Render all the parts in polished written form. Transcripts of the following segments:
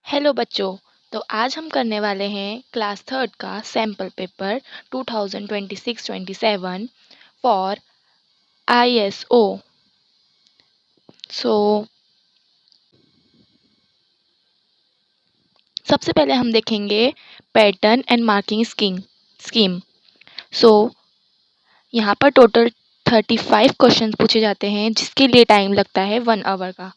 Hello बच्चों। तो आज हम करने वाले हैं क्लास थर्ड का सैम्पल पेपर 2026-27 फॉर आईएसओ। सो सबसे पहले हम देखेंगे पैटर्न एंड मार्किंग स्कीम। सो यहाँ पर टोटल 35 क्वेश्चन पूछे जाते हैं जिसके लिए टाइम लगता है 1 आवर का।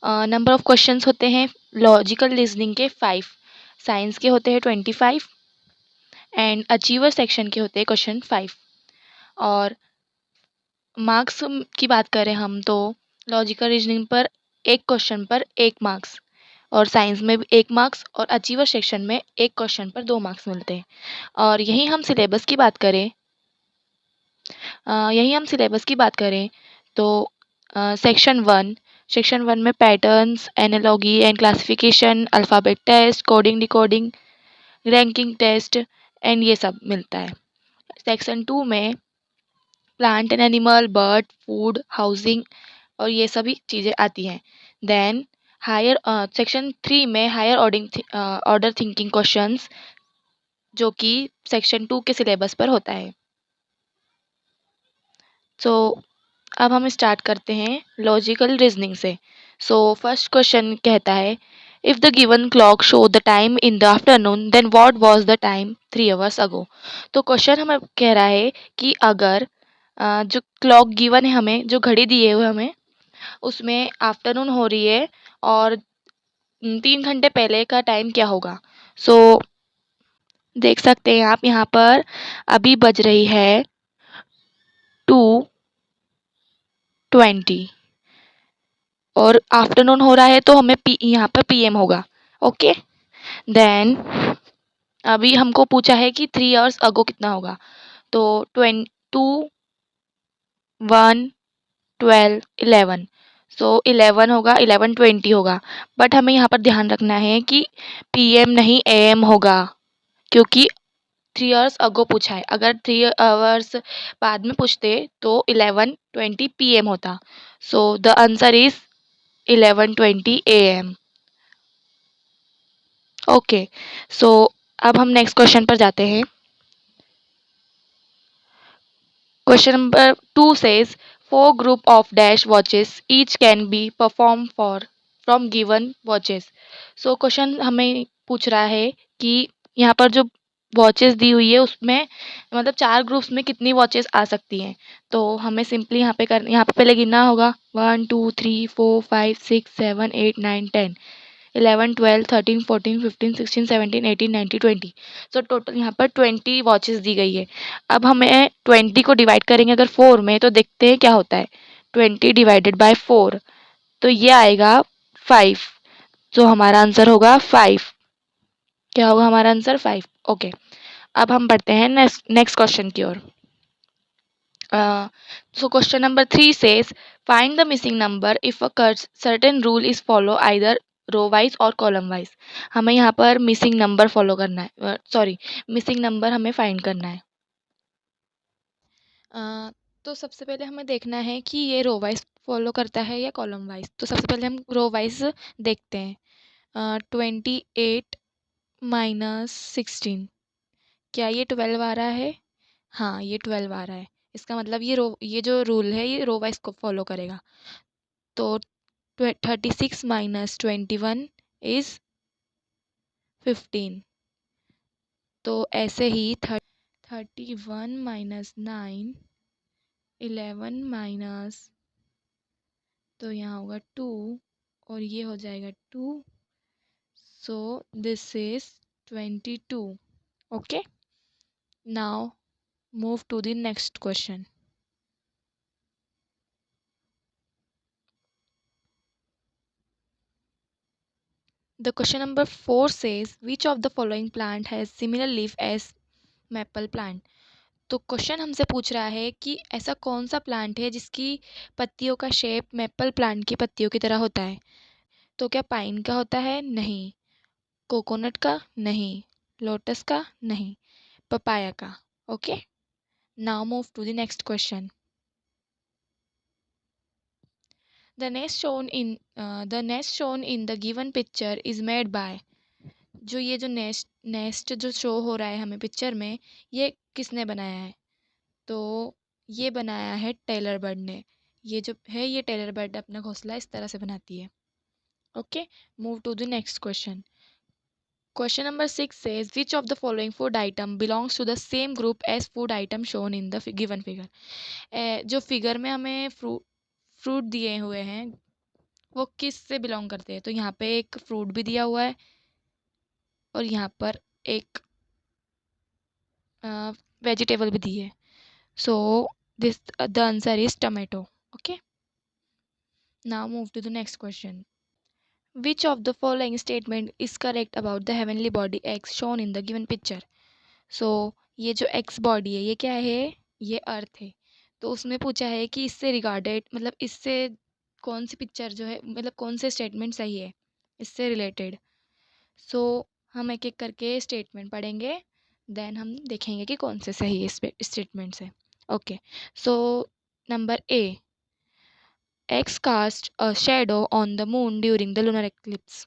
नंबर ऑफ क्वेश्चंस होते हैं लॉजिकल रीजनिंग के 5, साइंस के होते हैं 25 एंड अचीवर सेक्शन के होते हैं क्वेश्चन 5। और मार्क्स की बात करें हम तो लॉजिकल रीजनिंग पर एक क्वेश्चन पर 1 मार्क्स, और साइंस में भी 1 मार्क्स, और अचीवर सेक्शन में एक क्वेश्चन पर 2 मार्क्स मिलते हैं। और यही हम सिलेबस की बात करें तो सेक्शन 1 में patterns, analogy and classification, alphabet test, coding decoding, ranking test and ये सब मिलता है। सेक्शन 2 में plant and animal, bird, food, housing और ये सभी चीज़ें आती हैं। देन हायर सेक्शन 3 में हायर ऑर्डर थिंकिंग क्वेश्चंस, जो कि सेक्शन 2 के सिलेबस पर होता है। सो अब हम स्टार्ट करते हैं लॉजिकल रीजनिंग से। सो फर्स्ट क्वेश्चन कहता है, if the given clock show the time in the afternoon then what was the time 3 hours ago. तो क्वेश्चन हमें कह रहा है कि अगर जो क्लॉक गिवन है, हमें जो घड़ी दी है हमें, उसमें आफ्टरनून हो रही है और 3 घंटे पहले का टाइम क्या होगा। सो देख सकते हैं आप यहाँ पर अभी बज रही है 2:20 और आफ्टरनून हो रहा है तो हमें यहाँ पर पीएम होगा। ओके। देन अभी हमको पूछा है कि 3 आवर्स अगो कितना होगा। तो 2, 1, 12, 11। सो 11 होगा, 11:20 होगा। बट हमें यहाँ पर ध्यान रखना है कि पीएम नहीं एएम होगा, क्योंकि 3 आवर्स अगो पूछा है। अगर 3 आवर्स बाद में पूछते तो 11:20 पीएम होता। So the answer is 11:20 AM। Okay. So अब हम नेक्स्ट क्वेश्चन पर जाते हैं। Question number 2 says 4 group of dash watches each can be performed for from given watches। So question हमें पूछ रहा है कि यहाँ पर जो वॉचेस दी हुई है उसमें मतलब 4 ग्रुप्स में कितनी वॉचेस आ सकती हैं। तो हमें सिंपली यहाँ पे पहले गिनना होगा 1 2 3 4 5 6 7 8 9 10 11 12 13 14 15 16 17 18 19 20। सो टोटल यहाँ पर 20 वॉचेस दी गई है। अब हमें 20 को डिवाइड करेंगे अगर 4 में, तो देखते हैं क्या होता है। 20 डिवाइडेड बाय 4, तो ये आएगा 5। जो हमारा आंसर होगा 5। क्या होगा हमारा आंसर? 5। ओके। अब हम बढ़ते हैं नेक्स्ट क्वेश्चन की ओर। So question number 3 says find the missing number if a certain rule is follow either row wise और कॉलम वाइज। हमें यहाँ पर मिसिंग नंबर फॉलो करना है, सॉरी मिसिंग नंबर हमें फाइंड करना है। तो सबसे पहले हमें देखना है कि ये रो वाइज फॉलो करता है या कॉलम वाइज। तो सबसे पहले हम रो वाइज देखते हैं। 28 माइनस 16, क्या ये 12 आ रहा है? हाँ, ये 12 आ रहा है। इसका मतलब ये जो रूल है ये रो वाइज को फॉलो करेगा। तो 36 माइनस 21 इज 15। तो ऐसे ही 31 माइनस 9, 11 माइनस, तो यहाँ होगा 2 और ये हो जाएगा 2। So this is 22। Okay. Now move to the next question. The question number 4 says which of the following plant has similar leaf as maple plant। तो क्वेश्चन हमसे पूछ रहा है कि ऐसा कौन सा प्लांट है जिसकी पत्तियों का शेप मैपल प्लांट की पत्तियों की तरह होता है। तो क्या पाइन का होता है? नहीं। कोकोनट का? नहीं। लोटस का? नहीं। पपाया का। Okay. Now move to the next question. The nest shown in the given picture is made by. जो नेस्ट जो शो हो रहा है हमें पिक्चर में, ये किसने बनाया है? तो ये बनाया है टेलर बर्ड ने। ये जो है ये टेलर बर्ड अपना घोंसला इस तरह से बनाती है। Okay, move to the next question. Question number 6 says which of the following food item belongs to the same group as food item shown in the given figure। जो फिगर में हमें फ्रूट दिए हुए हैं वो किस से बिलोंग करते हैं? तो यहाँ पे एक फ्रूट भी दिया हुआ है और यहाँ पर एक वेजिटेबल भी दी है। So this the answer is tomato. Okay, now move to the next question. Which of the following statement is correct about the heavenly body X shown in the given picture? सो ये जो x body है ये क्या है? ये अर्थ है। तो उसमें पूछा है कि इससे रिगार्डेड मतलब इससे कौन सी पिक्चर जो है मतलब कौन से स्टेटमेंट सही है इससे रिलेटेड। सो हम एक एक करके स्टेटमेंट पढ़ेंगे, देन हम देखेंगे कि कौन से सही है इस स्टेटमेंट से। Okay, so number A, X cast a shadow on the moon during the lunar eclipse.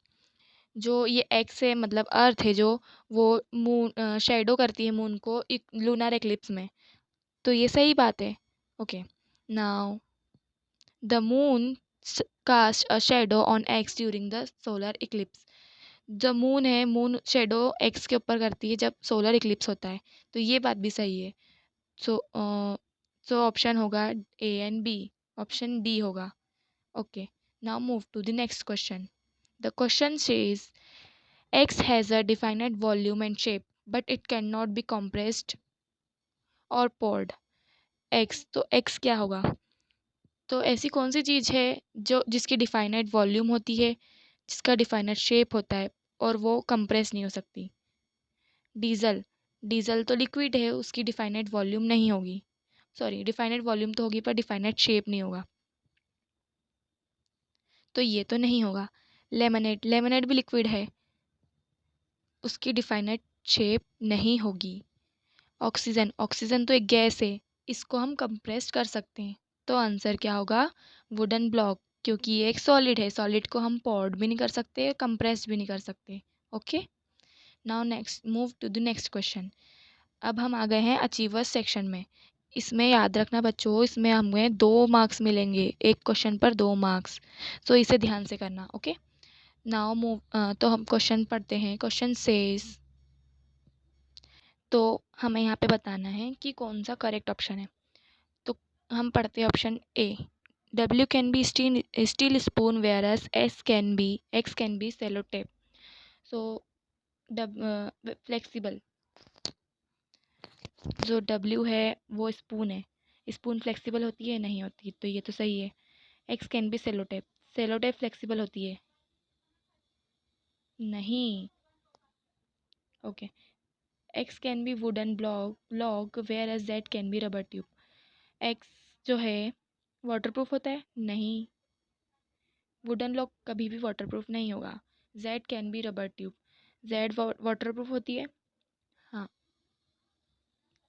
जो ये एक्स है मतलब अर्थ है जो वो मून शेडो करती है मून को लूनर एक्लिप्स में। तो ये सही बात है। Okay, now the moon cast a shadow on X during the solar eclipse. जब मून है मून शेडो एक्स के ऊपर करती है जब सोलर इक्लिप्स होता है। तो ये बात भी सही है। सो सो ऑप्शन होगा A and B, option D होगा। Okay, now move to the next question. The question says X has a definite volume and shape, but it cannot be compressed or poured. X, तो X क्या होगा? तो ऐसी कौन सी चीज़ है जो जिसकी डिफाइनाइट वॉल्यूम होती है, जिसका डिफाइनाइट शेप होता है और वो कंप्रेस नहीं हो सकती? डीजल। डीजल तो लिक्विड है, उसकी डिफाइनाइट वॉल्यूम नहीं होगी। सॉरी, डिफाइनाइट वॉल्यूम तो होगी पर डिफाइनाइट शेप नहीं होगा। तो ये तो नहीं होगा। लेमनेड, लेमनेड भी लिक्विड है, उसकी डिफाइनाइट शेप नहीं होगी। ऑक्सीजन, ऑक्सीजन तो एक गैस है, इसको हम कंप्रेस कर सकते हैं। तो आंसर क्या होगा? वुडन ब्लॉक, क्योंकि ये एक सॉलिड है, सॉलिड को हम पॉड भी नहीं कर सकते कंप्रेस भी नहीं कर सकते। Okay, now next move to the next question. अब हम आ गए हैं अचीवर्स सेक्शन में। इसमें याद रखना बच्चों, इसमें हमें 2 मार्क्स मिलेंगे, एक क्वेश्चन पर 2 मार्क्स। सो इसे ध्यान से करना। ओके, नाउ मूव तो हम क्वेश्चन पढ़ते हैं। क्वेश्चन सेज, तो हमें यहाँ पे बताना है कि कौन सा करेक्ट ऑप्शन है। तो हम पढ़ते हैं option A, W can be steel spoon whereas X can be cello tape. So flexible, जो W है वो स्पून है, स्पून फ्लेक्सिबल होती है? नहीं होती, तो ये तो सही है। X can be cello tape flexible होती है? नहीं। Okay, X can be wooden block whereas Z can be rubber tube. X जो है वाटरप्रूफ होता है? नहीं, वुडन लॉक कभी भी वाटरप्रूफ नहीं होगा। Z can be rubber tube, Z waterproof होती है? हाँ,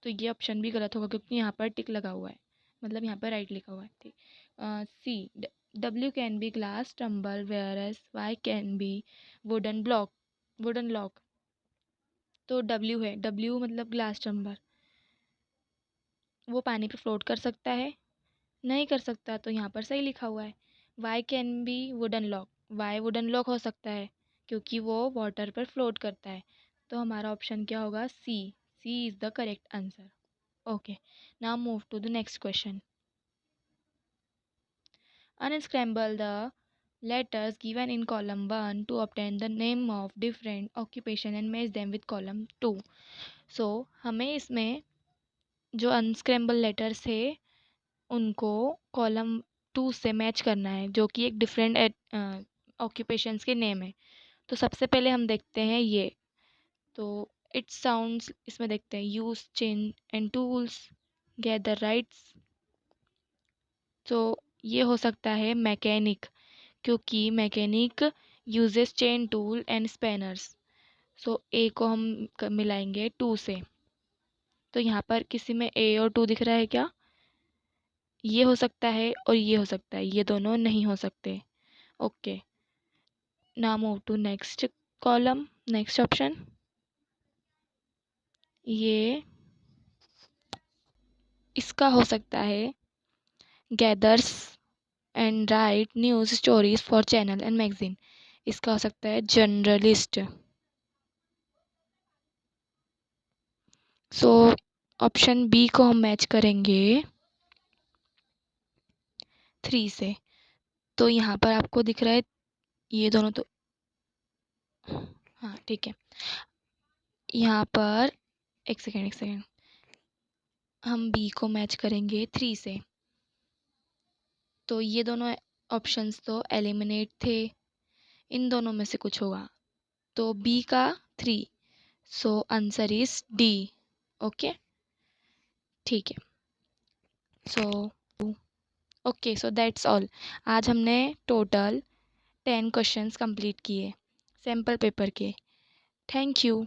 तो ये ऑप्शन भी गलत होगा क्योंकि यहाँ पर टिक लगा हुआ है, मतलब यहाँ पर राइट लिखा हुआ है। ठीक, C, W can be glass tumbler where S Y can be wooden lock. तो डब्ल्यू है, डब्ल्यू मतलब ग्लास टम्बल, वो पानी पे फ्लोट कर सकता है? नहीं कर सकता, तो यहाँ पर सही लिखा हुआ है। Y can be wooden lock, Y wooden lock हो सकता है क्योंकि वो वाटर पर फ्लोट करता है। तो हमारा ऑप्शन क्या होगा? C is the correct answer. Okay, now move to the next question. Unscramble the letters given in column 1 to obtain the name of different occupation and match them with column 2। सो हमें इसमें जो unscramble letters है उनको column 2 से match करना है, जो कि एक डिफरेंट ऑक्यूपेशंस के नेम है। तो सबसे पहले हम देखते हैं ये, तो इट साउंड्स, इसमें देखते हैं use chain and tools, gather rights. तो ये हो सकता है मैकेनिक, क्योंकि mechanic uses chain tool and spanners. So A को हम मिलाएंगे 2 से। तो यहाँ पर किसी में ए और 2 दिख रहा है क्या? ये हो सकता है और ये हो सकता है, ये दोनों नहीं हो सकते। Okay, now move to next column, next option. ये इसका हो सकता है gathers and write news stories for channel and magazine. इसका हो सकता है जर्नलिस्ट। सो ऑप्शन बी को हम मैच करेंगे 3 से। तो यहाँ पर आपको दिख रहा है ये दोनों तो, हाँ ठीक है। यहाँ पर एक सेकेंड, हम बी को मैच करेंगे 3 से। तो ये दोनों ऑप्शंस तो एलिमिनेट थे, इन दोनों में से कुछ होगा। तो बी का 3, so answer is D. Okay, ठीक है। So okay, so that's all. आज हमने टोटल 10 क्वेश्चंस कंप्लीट किए सैम्पल पेपर के। Thank you.